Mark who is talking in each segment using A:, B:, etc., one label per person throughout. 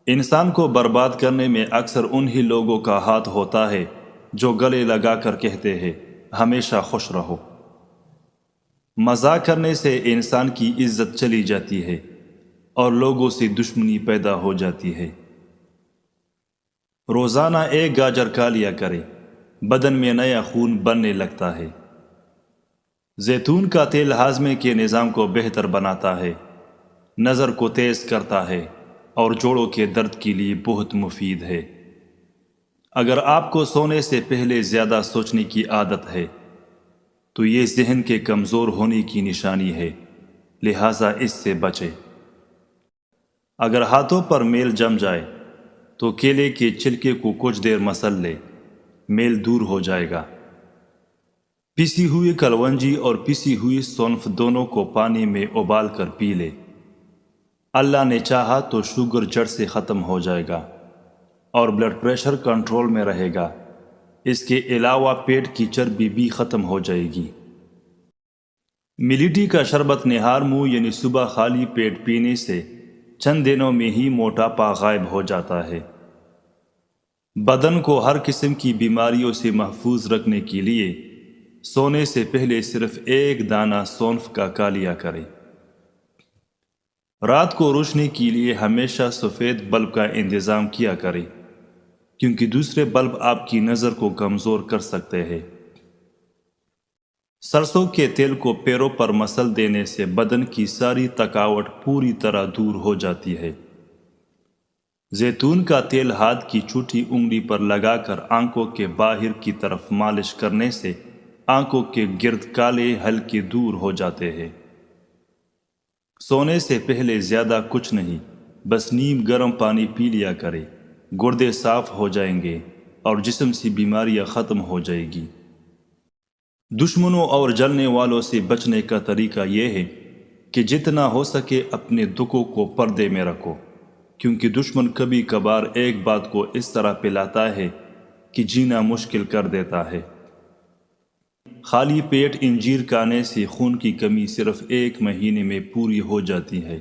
A: انسان کو برباد کرنے میں اکثر انہی لوگوں کا ہاتھ ہوتا ہے جو گلے لگا کر کہتے ہیں ہمیشہ خوش رہو۔ مزاق کرنے سے انسان کی عزت چلی جاتی ہے اور لوگوں سے دشمنی پیدا ہو جاتی ہے۔ روزانہ ایک گاجر کھا لیا کرے، بدن میں نیا خون بننے لگتا ہے۔ زیتون کا تیل ہاضمے کے نظام کو بہتر بناتا ہے، نظر کو تیز کرتا ہے اور جوڑوں کے درد کے لیے بہت مفید ہے۔ اگر آپ کو سونے سے پہلے زیادہ سوچنے کی عادت ہے تو یہ ذہن کے کمزور ہونے کی نشانی ہے، لہٰذا اس سے بچے۔ اگر ہاتھوں پر میل جم جائے تو کیلے کے چھلکے کو کچھ دیر مسل لے، میل دور ہو جائے گا۔ پیسی ہوئی کلونجی اور پیسی ہوئی سونف دونوں کو پانی میں ابال کر پی لے۔ اللہ نے چاہا تو شوگر جڑ سے ختم ہو جائے گا اور بلڈ پریشر کنٹرول میں رہے گا۔ اس کے علاوہ پیٹ کی چربی بھی ختم ہو جائے گی۔ ملیٹی کا شربت نہار منہ یعنی صبح خالی پیٹ پینے سے چند دنوں میں ہی موٹاپا غائب ہو جاتا ہے۔ بدن کو ہر قسم کی بیماریوں سے محفوظ رکھنے کے لیے سونے سے پہلے صرف ایک دانہ سونف کا کھا لیا کرے۔ رات کو روشنی کے لیے ہمیشہ سفید بلب کا انتظام کیا کرے، کیونکہ دوسرے بلب آپ کی نظر کو کمزور کر سکتے ہیں۔ سرسوں کے تیل کو پیروں پر مسل دینے سے بدن کی ساری تھکاوٹ پوری طرح دور ہو جاتی ہے۔ زیتون کا تیل ہاتھ کی چھوٹی انگلی پر لگا کر آنکھوں کے باہر کی طرف مالش کرنے سے آنکھوں کے گرد کالے ہلکے دور ہو جاتے ہیں۔ سونے سے پہلے زیادہ کچھ نہیں، بس نیم گرم پانی پی لیا کرے، گردے صاف ہو جائیں گے اور جسم سے بیماریاں ختم ہو جائے گی۔ دشمنوں اور جلنے والوں سے بچنے کا طریقہ یہ ہے کہ جتنا ہو سکے اپنے دکھوں کو پردے میں رکھو، کیونکہ دشمن کبھی کبھار ایک بات کو اس طرح پلاتا ہے کہ جینا مشکل کر دیتا ہے۔ خالی پیٹ انجیر کھانے سے خون کی کمی صرف 1 مہینے میں پوری ہو جاتی ہے۔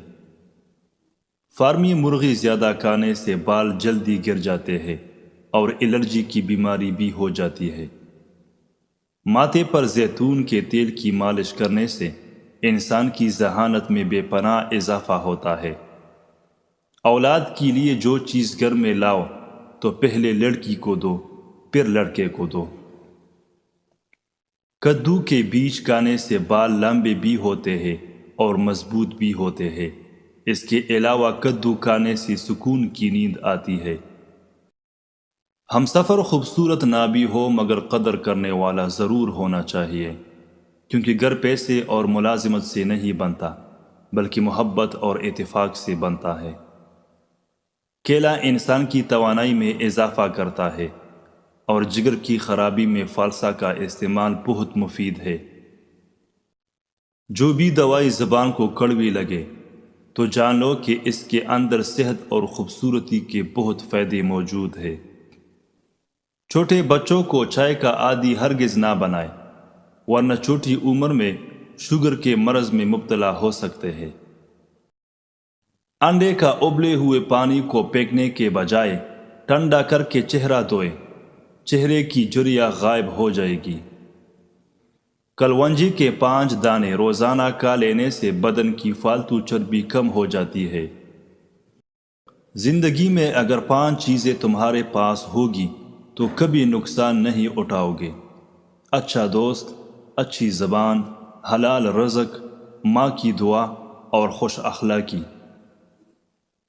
A: فارمی مرغی زیادہ کھانے سے بال جلدی گر جاتے ہیں اور الرجی کی بیماری بھی ہو جاتی ہے۔ ماتھے پر زیتون کے تیل کی مالش کرنے سے انسان کی ذہانت میں بے پناہ اضافہ ہوتا ہے۔ اولاد کے لیے جو چیز گھر میں لاؤ تو پہلے لڑکی کو دو، پھر لڑکے کو دو۔ کدو کے بیج کھانے سے بال لمبے بھی ہوتے ہیں اور مضبوط بھی ہوتے ہیں۔ اس کے علاوہ کدو کھانے سے سکون کی نیند آتی ہے۔ ہم سفر خوبصورت نہ بھی ہو مگر قدر کرنے والا ضرور ہونا چاہیے، کیونکہ گھر پیسے اور ملازمت سے نہیں بنتا بلکہ محبت اور اتفاق سے بنتا ہے۔ کیلا انسان کی توانائی میں اضافہ کرتا ہے اور جگر کی خرابی میں فالسا کا استعمال بہت مفید ہے۔ جو بھی دوائی زبان کو کڑوی لگے تو جان لو کہ اس کے اندر صحت اور خوبصورتی کے بہت فائدے موجود ہیں۔ چھوٹے بچوں کو چائے کا عادی ہرگز نہ بنائے، ورنہ چھوٹی عمر میں شوگر کے مرض میں مبتلا ہو سکتے ہیں۔ انڈے کا ابلے ہوئے پانی کو پھینکنے کے بجائے ٹھنڈا کر کے چہرہ دھوئے، چہرے کی جھریاں غائب ہو جائے گی۔ کلونجی کے 5 دانے روزانہ کھا لینے سے بدن کی فالتو چربی کم ہو جاتی ہے۔ زندگی میں اگر 5 چیزیں تمہارے پاس ہوگی تو کبھی نقصان نہیں اٹھاؤ گے: اچھا دوست، اچھی زبان، حلال رزق، ماں کی دعا اور خوش اخلاقی۔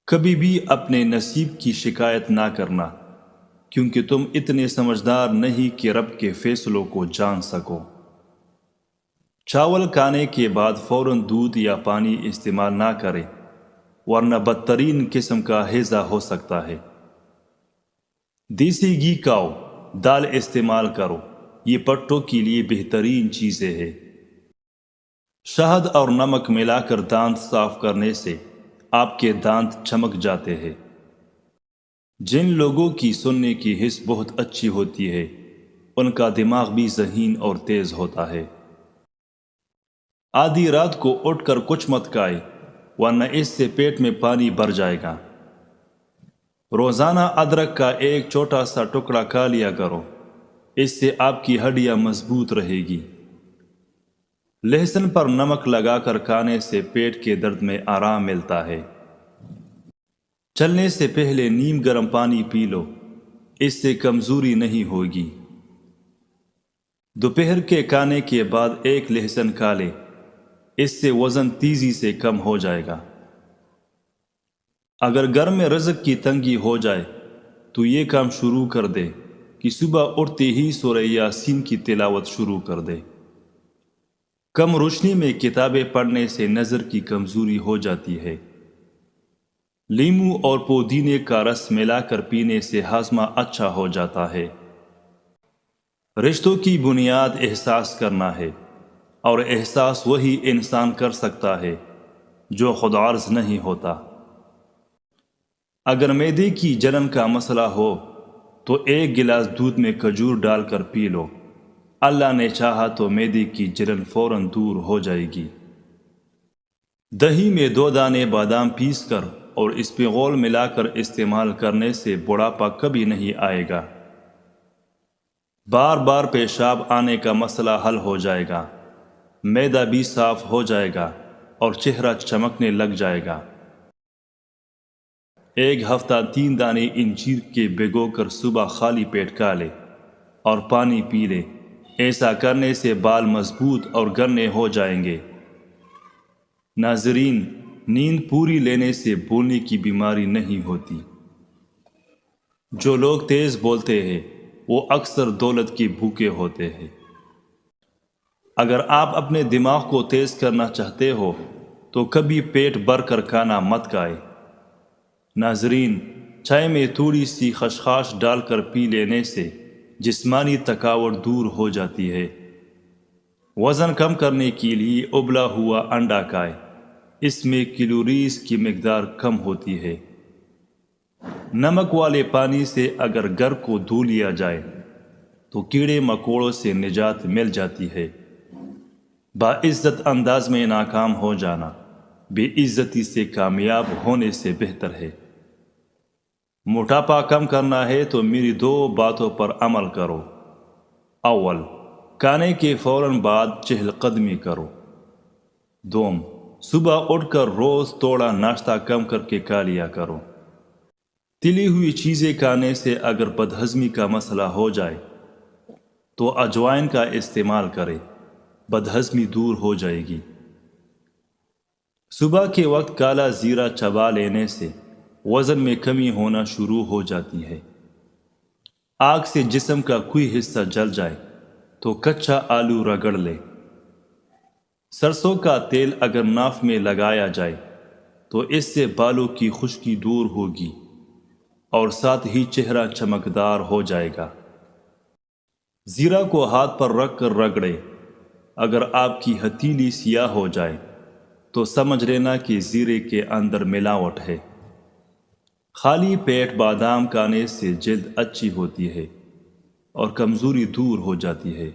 A: کبھی بھی اپنے نصیب کی شکایت نہ کرنا، کیونکہ تم اتنے سمجھدار نہیں کہ رب کے فیصلوں کو جان سکو۔ چاول کھانے کے بعد فوراً دودھ یا پانی استعمال نہ کرے، ورنہ بدترین قسم کا ہیضہ ہو سکتا ہے۔ دیسی گھی کھاؤ، دال استعمال کرو، یہ پٹوں کے لیے بہترین چیزیں ہیں۔ شہد اور نمک ملا کر دانت صاف کرنے سے آپ کے دانت چمک جاتے ہیں۔ جن لوگوں کی سننے کی حس بہت اچھی ہوتی ہے ان کا دماغ بھی ذہین اور تیز ہوتا ہے۔ آدھی رات کو اٹھ کر کچھ مت کھائے، ورنہ اس سے پیٹ میں پانی بھر جائے گا۔ روزانہ ادرک کا ایک چھوٹا سا ٹکڑا کھا لیا کرو، اس سے آپ کی ہڈیاں مضبوط رہے گی۔ لہسن پر نمک لگا کر کھانے سے پیٹ کے درد میں آرام ملتا ہے۔ چلنے سے پہلے نیم گرم پانی پی لو، اس سے کمزوری نہیں ہوگی۔ دوپہر کے کھانے کے بعد ایک لہسن کھا لے، اس سے وزن تیزی سے کم ہو جائے گا۔ اگر گھر میں رزق کی تنگی ہو جائے تو یہ کام شروع کر دے کہ صبح اٹھتے ہی سورہ یاسین کی تلاوت شروع کر دے۔ کم روشنی میں کتابیں پڑھنے سے نظر کی کمزوری ہو جاتی ہے۔ لیمو اور پودینے کا رس ملا کر پینے سے ہاضمہ اچھا ہو جاتا ہے۔ رشتوں کی بنیاد احساس کرنا ہے، اور احساس وہی انسان کر سکتا ہے جو خود عارض نہیں ہوتا۔ اگر معدے کی جلن کا مسئلہ ہو تو ایک گلاس دودھ میں کھجور ڈال کر پی لو، اللہ نے چاہا تو معدے کی جلن فوراً دور ہو جائے گی۔ دہی میں 2 دانے بادام پیس کر اور اس میں غول ملا کر استعمال کرنے سے بڑھاپا کبھی نہیں آئے گا۔ بار بار پیشاب آنے کا مسئلہ حل ہو جائے گا، معدہ بھی صاف ہو جائے گا اور چہرہ چمکنے لگ جائے گا۔ ایک ہفتہ 3 دانے انجیر کے بھگو کر صبح خالی پیٹ کھا لے اور پانی پی لے، ایسا کرنے سے بال مضبوط اور گھنے ہو جائیں گے۔ ناظرین، نیند پوری لینے سے بولنے کی بیماری نہیں ہوتی۔ جو لوگ تیز بولتے ہیں وہ اکثر دولت کی بھوکے ہوتے ہیں۔ اگر آپ اپنے دماغ کو تیز کرنا چاہتے ہو تو کبھی پیٹ بھر کر کھانا مت کھائے۔ ناظرین، چائے میں تھوڑی سی خشخاش ڈال کر پی لینے سے جسمانی تھکاوٹ دور ہو جاتی ہے۔ وزن کم کرنے کے لیے ابلا ہوا انڈا کھائے، اس میں کیلوریز کی مقدار کم ہوتی ہے۔ نمک والے پانی سے اگر گھر کو دھو لیا جائے تو کیڑے مکوڑوں سے نجات مل جاتی ہے۔ باعزت انداز میں ناکام ہو جانا بے عزتی سے کامیاب ہونے سے بہتر ہے۔ موٹاپا کم کرنا ہے تو میری 2 باتوں پر عمل کرو۔ اول، کھانے کے فوراً بعد چہل قدمی کرو۔ دوم، صبح اٹھ کر روز تھوڑا ناشتہ کم کر کے کھا لیا کرو۔ تلی ہوئی چیزیں کھانے سے اگر بدہضمی کا مسئلہ ہو جائے تو اجوائن کا استعمال کرے، بدہضمی دور ہو جائے گی۔ صبح کے وقت کالا زیرہ چبا لینے سے وزن میں کمی ہونا شروع ہو جاتی ہے۔ آگ سے جسم کا کوئی حصہ جل جائے تو کچا آلو رگڑ لے۔ سرسوں کا تیل اگر ناف میں لگایا جائے تو اس سے بالوں کی خشکی دور ہوگی اور ساتھ ہی چہرہ چمکدار ہو جائے گا۔ زیرہ کو ہاتھ پر رکھ کر رگڑے، اگر آپ کی ہتھیلی سیاہ ہو جائے تو سمجھ لینا کہ زیرے کے اندر ملاوٹ ہے۔ خالی پیٹ بادام کھانے سے جلد اچھی ہوتی ہے اور کمزوری دور ہو جاتی ہے۔